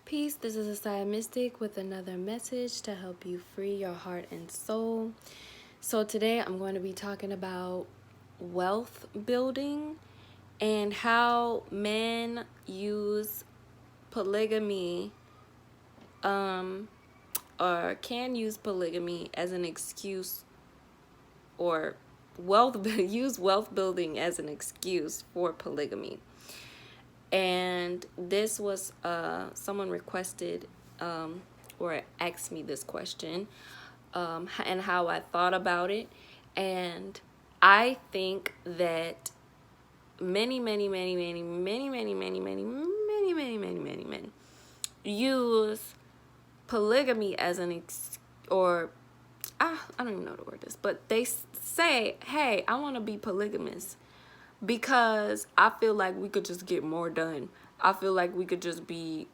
Peace, this is a Side Mystic with another message to help you free your heart and soul. So today I'm going to be talking about wealth building and how men use polygamy or can use polygamy as an excuse, or use wealth building as an excuse for polygamy. And this was someone requested or asked me this question, and how I thought about it. And I think that many men use polygamy as an I don't even know what the word is, but they say, hey, I want to be polygamous because I feel like we could just get more done. I feel like we could just be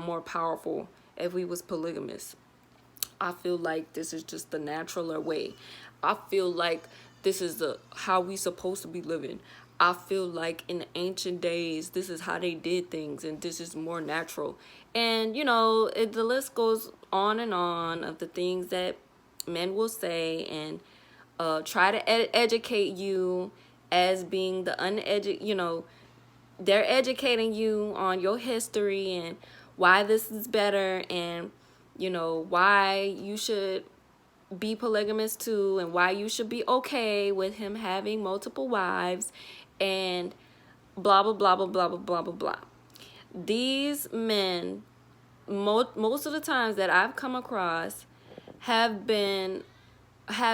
more powerful if we was polygamous. I feel like this is just the natural way. I feel like this is how we supposed to be living. I feel like in the ancient days, this is how they did things, and this is more natural. And, the list goes on and on of the things that men will say and try to educate you as being the uneducated. They're educating you on your history and why this is better, and why you should be polygamous too, and why you should be okay with him having multiple wives, and blah blah blah blah blah blah blah blah blah. These men, most of the times that I've come across, have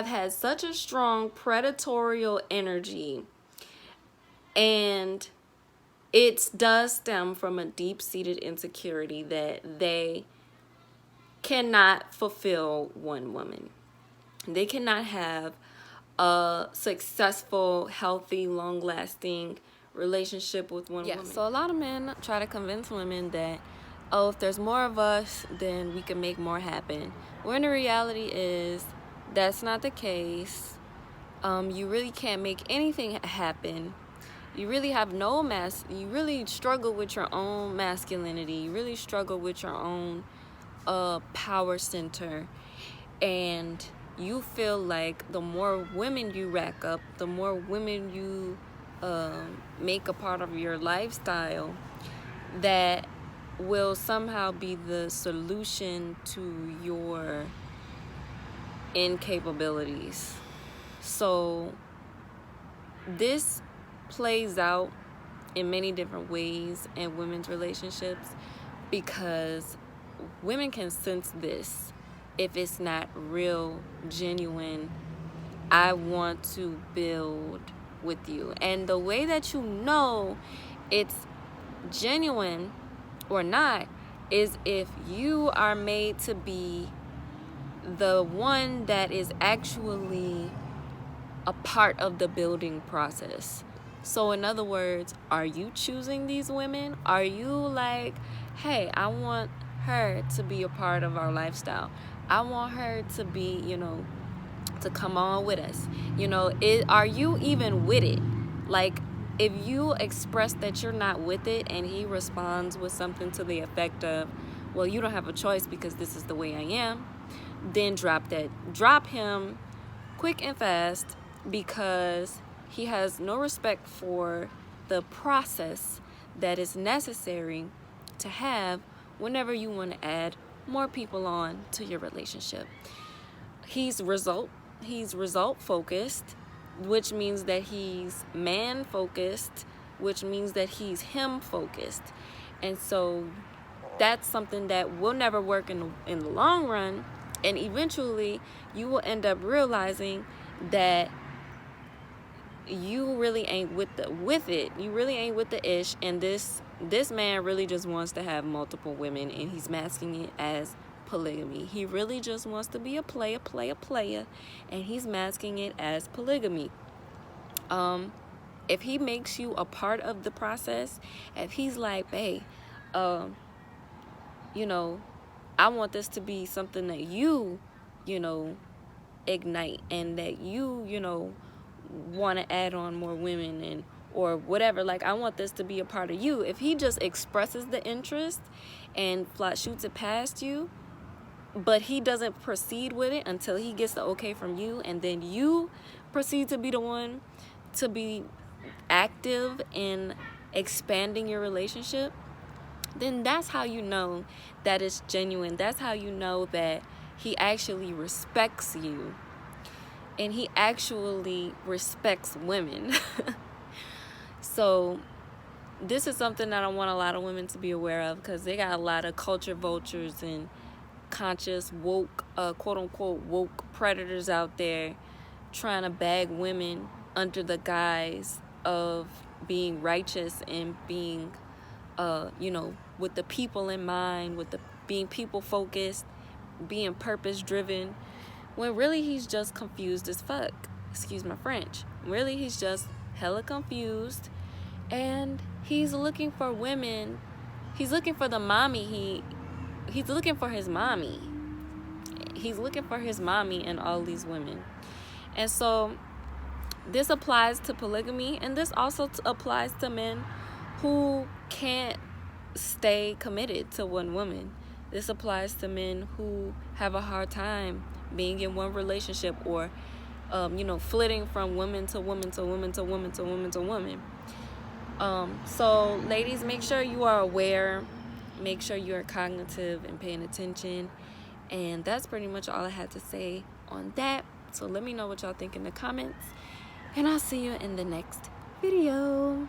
had such a strong predatorial energy, and it does stem from a deep-seated insecurity that they cannot fulfill one woman. They cannot have a successful, healthy, long-lasting relationship with one woman. So a lot of men try to convince women that, oh, if there's more of us, then we can make more happen. When the reality is that's not the case. You really can't make anything happen. You really have you really struggle with your own masculinity. You really struggle with your own power center. And you feel like the more women you rack up, the more women you make a part of your lifestyle, that will somehow be the solution to your incapabilities. So this plays out in many different ways in women's relationships, because women can sense this if it's not real, genuine. I want to build with you. And the way that you know it's genuine or not is if you are made to be the one that is actually a part of the building process. So in other words, are you choosing these women? Are you like, hey, I want her to be a part of our lifestyle. I want her to be, to come on with us. Are you even with it? Like, if you express that you're not with it and he responds with something to the effect of, well, you don't have a choice because this is the way I am, then drop that. Drop him quick and fast, because he has no respect for the process that is necessary to have whenever you want to add more people on to your relationship. He's result focused, which means that he's man focused, which means that he's him focused. And so that's something that will never work in the long run. And eventually you will end up realizing that you really ain't with it. You really ain't with the ish. And this man really just wants to have multiple women, and he's masking it as polygamy. He really just wants to be a player, and he's masking it as polygamy. If he makes you a part of the process, if he's like, hey, I want this to be something that you ignite, and that you want to add on more women, and or whatever, like, I want this to be a part of you. If he just expresses the interest and shoots it past you, but he doesn't proceed with it until he gets the okay from you, and then you proceed to be the one to be active in expanding your relationship, then that's how you know that it's genuine. That's how you know that he actually respects you, and he actually respects women. So this is something that I want a lot of women to be aware of, because they got a lot of culture vultures and conscious woke, quote unquote woke predators out there trying to bag women under the guise of being righteous and being with the people in mind, with the being people focused, being purpose driven, when really he's just confused as fuck. Excuse my French. Really, he's just hella confused, and he's looking for women. He's looking for the mommy. He's looking for his mommy. He's looking for his mommy in all these women. And so this applies to polygamy, and this also applies to men who can't stay committed to one woman. This applies to men who have a hard time being in one relationship, or flitting from woman to woman to woman to woman to woman to woman. So ladies, make sure you are aware, make sure you are cognitive and paying attention. And that's pretty much all I had to say on that. So let me know what y'all think in the comments, and I'll see you in the next video.